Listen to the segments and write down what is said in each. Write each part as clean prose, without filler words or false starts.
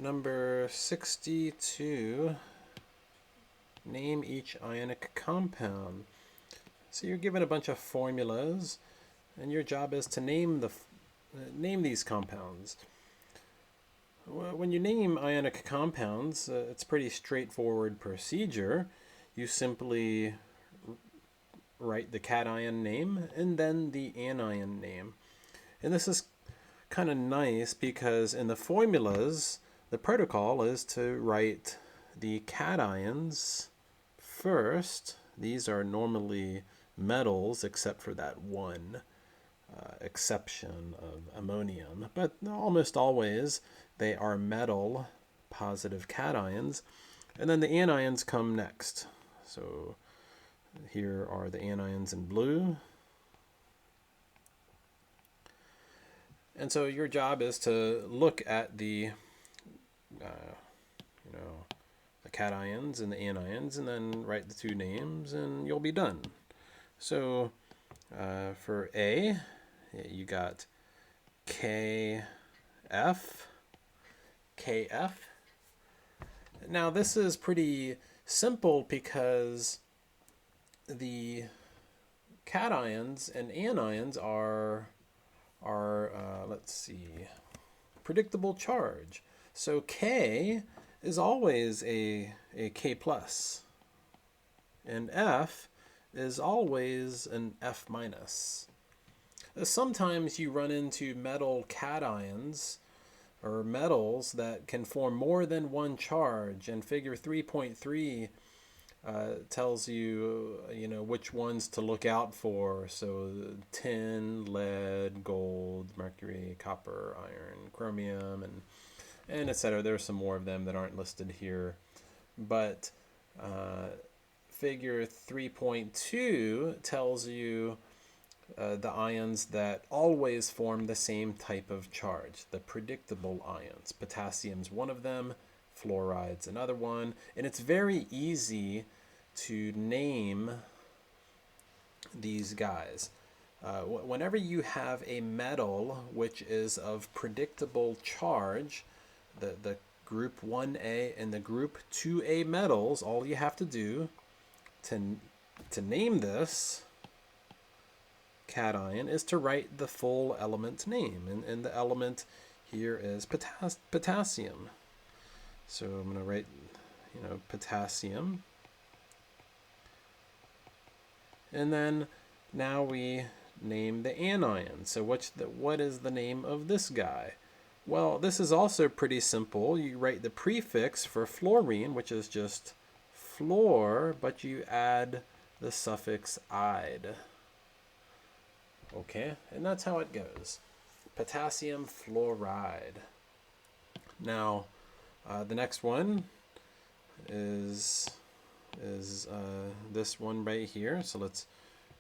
Number 62, name each ionic compound. So you're given a bunch of formulas, and your job is to name these compounds. When you name ionic compounds, it's a pretty straightforward procedure. You simply write the cation name and then the anion name. And this is kind of nice because in the formulas, the protocol is to write the cations first. These are normally metals except for that one exception of ammonium, but almost always they are metal positive cations, and then the anions come next. So here are the anions in blue. And so your job is to look at the the cations and the anions, and then write the two names, and you'll be done. So for A, you got KF. Now this is pretty simple because the cations and anions are let's see, predictable charge. So K is always a K plus, and F is always an F minus. Sometimes you run into metal cations or metals that can form more than one charge, and figure 3.3 tells you, which ones to look out for. So tin, lead, gold, mercury, copper, iron, chromium, and etc. There's some more of them that aren't listed here. But figure 3.2 tells you the ions that always form the same type of charge, the predictable ions. Potassium's one of them, fluoride's another one, and it's very easy to name these guys. Whenever you have a metal which is of predictable charge, the group 1A and the group 2A metals, all you have to do to name this cation is to write the full element name, and the element here is potassium. So I'm going to write, potassium. And then now we name the anion. So what is the name of this guy? Well, this is also pretty simple. You write the prefix for fluorine, which is just fluor, but you add the suffix "ide." Okay, and that's how it goes. Potassium fluoride. Now, the next one is this one right here. So let's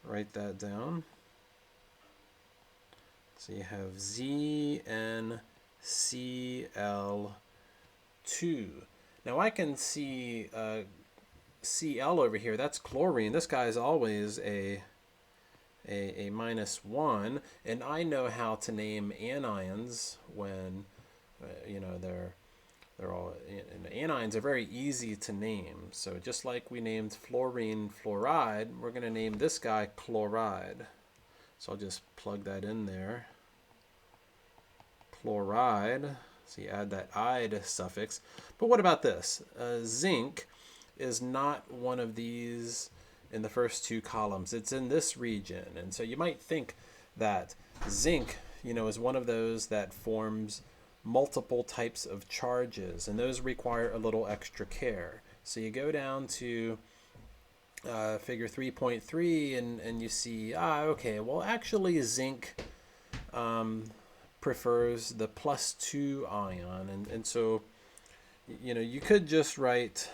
write that down. So you have ZnCl2. Now I can see Cl over here. That's chlorine. This guy is always a -1, and I know how to name anions when they're all, and anions are very easy to name. So just like we named fluorine fluoride, we're going to name this guy chloride. So I'll just plug that in there. Chloride. So you add that "ide" suffix. But what about this? Zinc is not one of these in the first two columns. It's in this region. And so you might think that zinc, is one of those that forms multiple types of charges, and those require a little extra care. So you go down to figure 3.3 and you see, okay, well actually zinc prefers the +2 ion, and so you could just write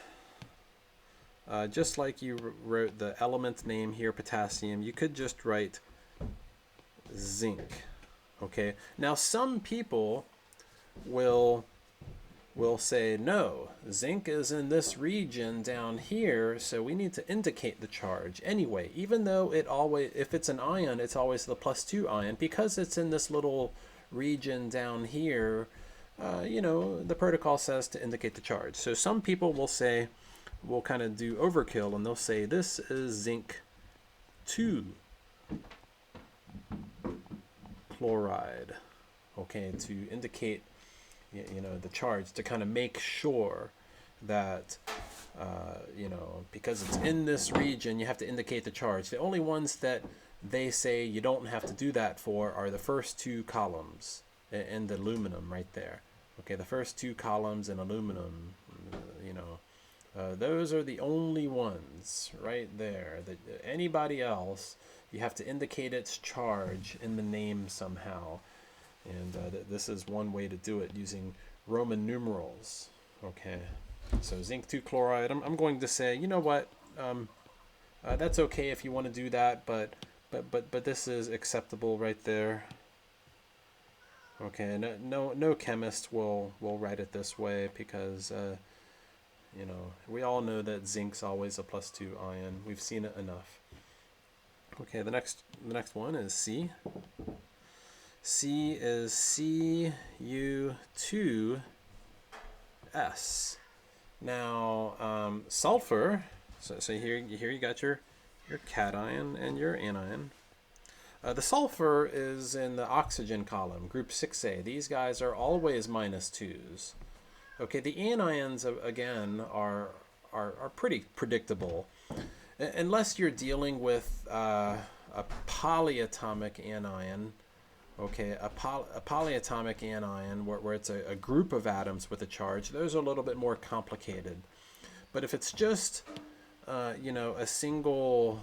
just like you wrote the element name here, potassium, you could just write zinc. Okay, now some people will say, no, zinc is in this region down here, so we need to indicate the charge anyway, even though if it's an ion, it's always the +2 ion, because it's in this little region down here. the protocol says to indicate the charge. So some people will say, will kind of do overkill, and they'll say this is zinc 2 chloride, okay, to indicate, the charge, to kind of make sure that, because it's in this region, you have to indicate the charge. The only ones that they say you don't have to do that for are the first two columns in the aluminum right there. Okay, the first two columns in aluminum, those are the only ones right there. That anybody else, you have to indicate its charge in the name somehow. And this is one way to do it, using Roman numerals. Okay, so zinc 2 chloride. I'm going to say, you know what? That's okay if you want to do that, but this is acceptable right there. Okay, no chemist will write it this way, because we all know that zinc's always a +2 ion. We've seen it enough. Okay, the next one is C. C is Cu2S. Now, sulfur. So here you got your cation and your anion. The sulfur is in the oxygen column, group 6A. These guys are always -2s. Okay, the anions, again, are pretty predictable. Unless you're dealing with a polyatomic anion. Okay, a polyatomic anion where it's a group of atoms with a charge, those are a little bit more complicated. But if it's just, a single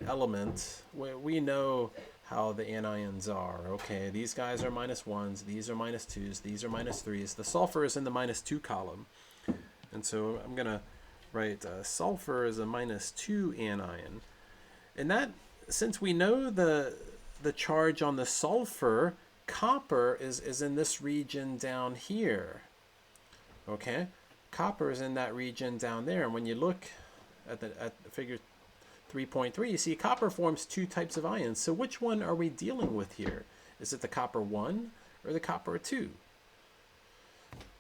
element, we know how the anions are. Okay, these guys are -1s, these are -2s, these are -3s. The sulfur is in the -2 column. And so I'm going to write sulfur is a -2 anion. And that, since we know the charge on the sulfur, copper is in this region down here. Okay, copper is in that region down there. And when you look at figure 3.3, you see copper forms two types of ions. So which one are we dealing with here? Is it the copper 1 or the copper 2?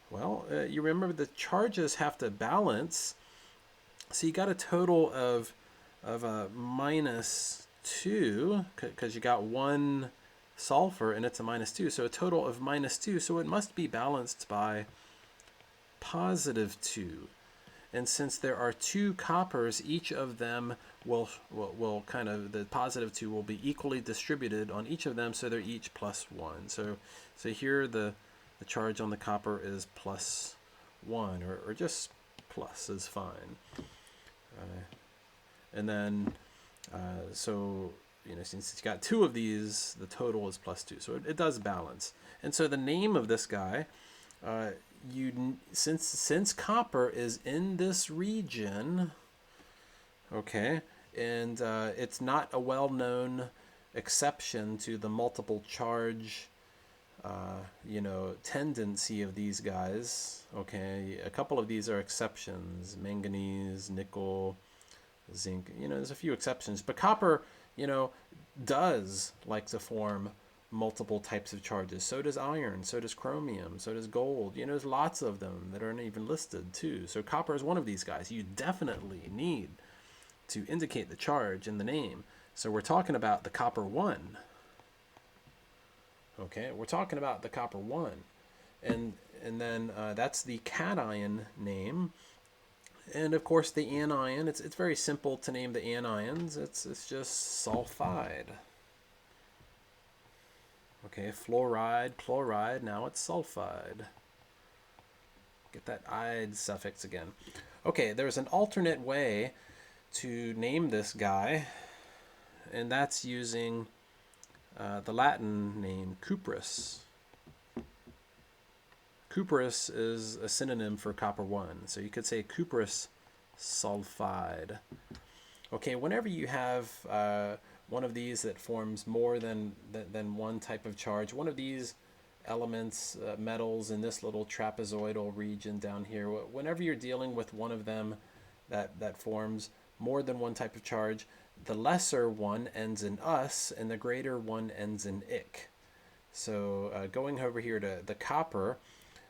Well, you remember the charges have to balance. So you got a total of -2, because you got one sulfur and it's a -2. So a total of -2. So it must be balanced by +2. And since there are two coppers, each of them will kind of, the +2 will be equally distributed on each of them, so they're each +1. So here the charge on the copper is +1, or just plus is fine. And then, since you got two of these, the total is +2. So it does balance. And so the name of this guy, since copper is in this region, okay, and it's not a well-known exception to the multiple charge tendency of these guys. Okay, a couple of these are exceptions: manganese, nickel, zinc. There's a few exceptions, but copper, does like to form multiple types of charges. So does iron, so does chromium, so does gold. There's lots of them that aren't even listed too. So copper is one of these guys. You definitely need to indicate the charge in the name. So we're talking about the copper 1. Okay, we're talking about the copper 1. And then that's the cation name. And of course the anion, it's very simple to name the anions. It's just sulfide. Okay, fluoride, chloride, now it's sulfide. Get that "ide" suffix again. Okay, there's an alternate way to name this guy, and that's using the Latin name cuprous. Cuprous is a synonym for copper 1, so you could say cuprous sulfide. Okay, whenever you have one of these that forms more than one type of charge, one of these elements, metals in this little trapezoidal region down here, whenever you're dealing with one of them that forms more than one type of charge, the lesser one ends in "us" and the greater one ends in "ic." So going over here to the copper,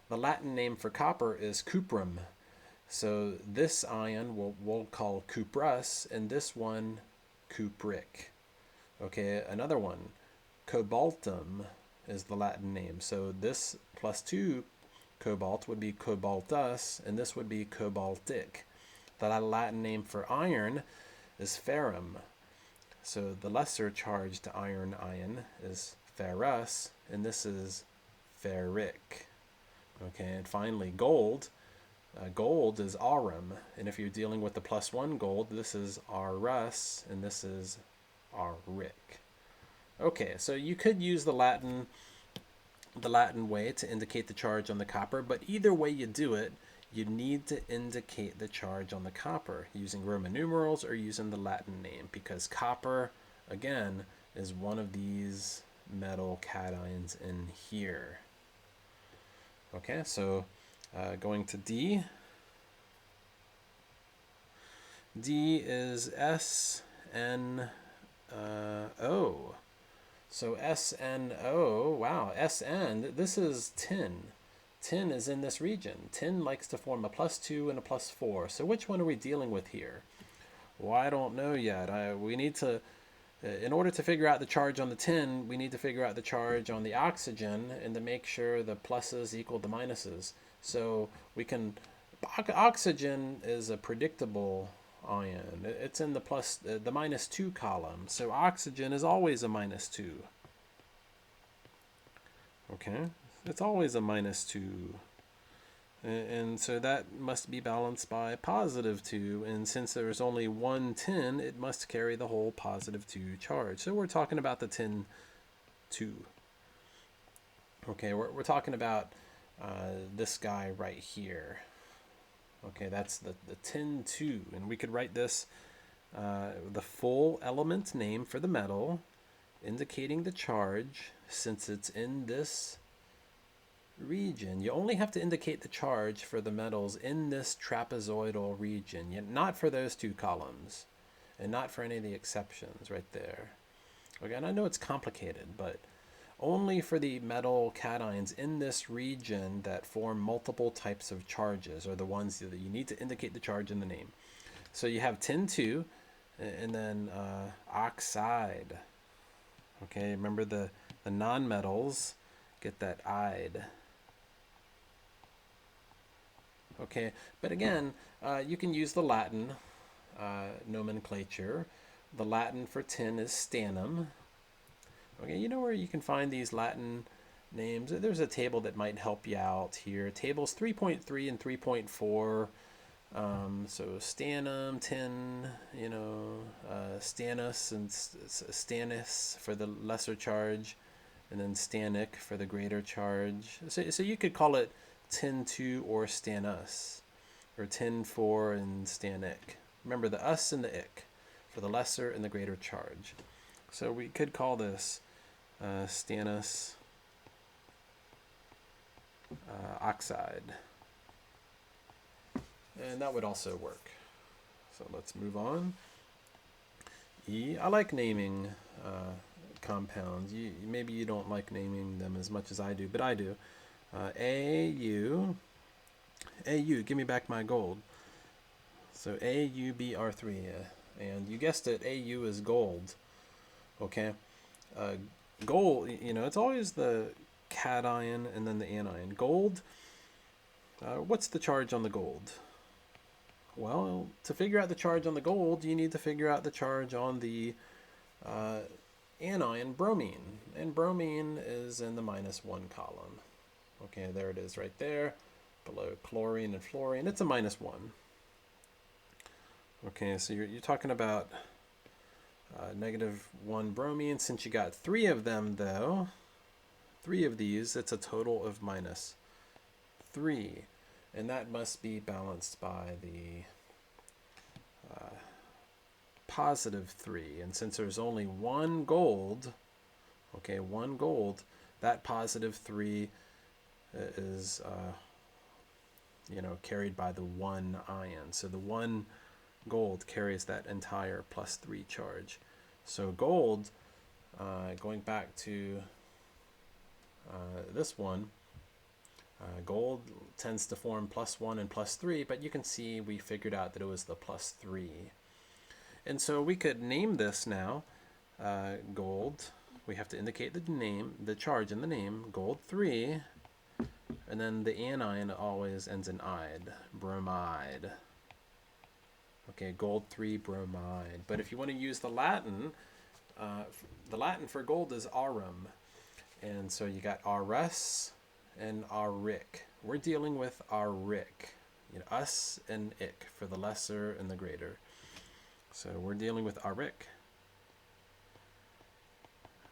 the Latin name for copper is cuprum. So this ion we'll call cuprous, and this one cupric. Okay, another one, cobaltum is the Latin name. So this plus 2 cobalt would be cobaltus, and this would be cobaltic. The Latin name for iron is ferrum. So the lesser charged iron ion is ferrous, and this is ferric. Okay, and finally gold. Gold is aurum, and if you're dealing with the plus 1 gold, this is aurus, and this is auric. Okay, so you could use the Latin way to indicate the charge on the copper, but either way you do it, you need to indicate the charge on the copper using Roman numerals or using the Latin name, because copper, again, is one of these metal cations in here. Okay, so going to D. D is SNO. So SNO, wow, SN, this is tin. Tin is in this region. Tin likes to form a plus 2 and a plus 4. So which one are we dealing with here? Well, I don't know yet. We need to, in order to figure out the charge on the tin, we need to figure out the charge on the oxygen and to make sure the pluses equal the minuses. So we can, oxygen is a predictable ion. It's in the minus 2 column. So oxygen is always a minus 2. Okay, it's always a minus 2. And so that must be balanced by positive 2. And since there's only one tin, it must carry the whole positive 2 charge. So we're talking about the tin 2. Okay, we're talking about this guy right here. Okay, that's the tin 2. And we could write this, the full element name for the metal, indicating the charge since it's in this region. You only have to indicate the charge for the metals in this trapezoidal region, yet not for those 2 columns, and not for any of the exceptions right there. Okay, and I know it's complicated, but only for the metal cations in this region that form multiple types of charges are the ones that you need to indicate the charge in the name. So you have tin 2, and then oxide. Okay, remember the nonmetals get that "ide." Okay, but again, you can use the Latin nomenclature. The Latin for tin is stannum. Okay, you know where you can find these Latin names? There's a table that might help you out here. Tables 3.3 and 3.4. So stannum, tin, stannus and stannus for the lesser charge, and then stannic for the greater charge. So you could call it tin 2 or stannus, or tin 4 and stannic. Remember the us and the ic for the lesser and the greater charge. So we could call this stannus oxide. And that would also work. So let's move on. E. I like naming compounds. Maybe you don't like naming them as much as I do, but I do. AU, give me back my gold. So AuBr3, and you guessed it, Au is gold. Okay, gold, it's always the cation and then the anion. Gold, what's the charge on the gold? Well, to figure out the charge on the gold, you need to figure out the charge on the anion bromine. And bromine is in the -1 column. Okay, there it is right there, below chlorine and fluorine. It's a -1. Okay, so you're talking about -1 bromine. Since you got 3 of them, though, 3 of these, it's a total of -3. And that must be balanced by the +3. And since there's only 1 gold, okay, 1 gold, that +3 is, carried by the 1 ion. So the 1 gold carries that entire +3 charge. So gold, going back to this one, Gold tends to form +1 and +3, but you can see we figured out that it was the +3. And so we could name this now gold. We have to indicate the name, the charge in the name, gold 3, and then the anion always ends in "ide," bromide. Okay, gold 3 bromide. But if you want to use the Latin for gold is aurum. And so you got res and auric. We're dealing with auric. Us and ic for the lesser and the greater. So we're dealing with auric.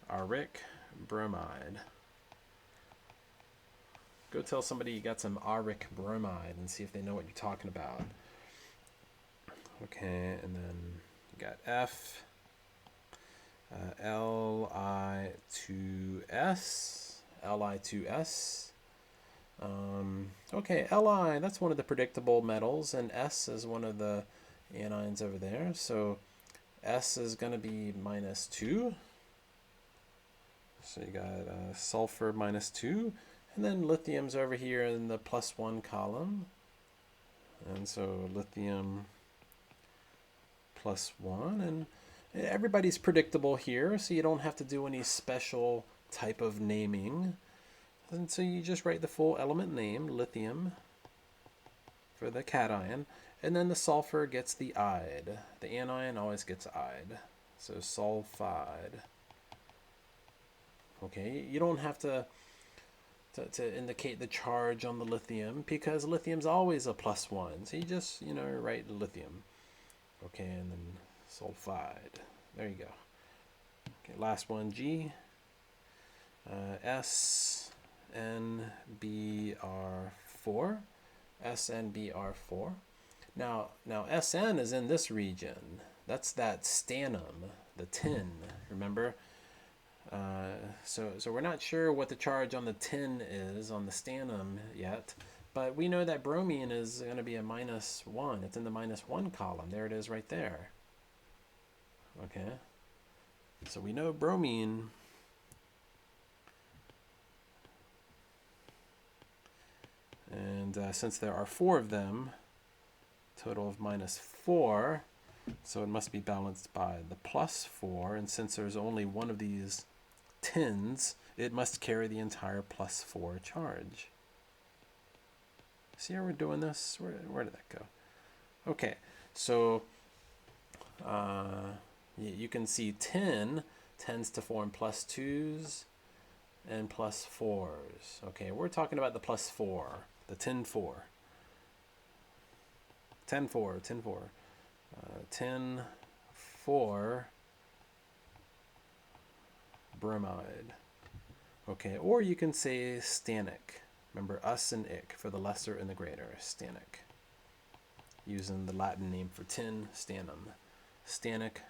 Auric bromide. Go tell somebody you got some auric bromide and see if they know what you're talking about. Okay, and then you got F, Li2S, Li2S. Okay, Li, that's one of the predictable metals, and S is one of the anions over there. So S is going to be -2. So you got sulfur -2. And then lithium's over here in the +1 column. And so lithium +1. And everybody's predictable here, so you don't have to do any special type of naming. And so you just write the full element name, lithium, for the cation. And then the sulfur gets the ide. The anion always gets ide. So sulfide. Okay, you don't have to indicate the charge on the lithium because lithium's always a +1. So you just, write lithium. Okay, and then sulfide. There you go. Okay, last one, G. SNBr4. SNBr4. Now SN is in this region. That's that stannum, the tin, remember? So we're not sure what the charge on the tin is on the stannum yet, but we know that bromine is going to be a -1. It's in the -1 column. There it is right there. Okay. So we know bromine. And since there are 4 of them, total of -4, so it must be balanced by the +4. And since there's only one of these tins, it must carry the entire +4 charge. See how we're doing this? Where did that go? Okay, so you can see tin tends to form +2s and +4s. Okay, we're talking about the +4, the tin 4. Tin 4. Tin 4 bromide. Okay, or you can say stannic. Remember us and ic for the lesser and the greater, stannic. Using the Latin name for tin, stannum. Stannic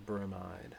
bromide.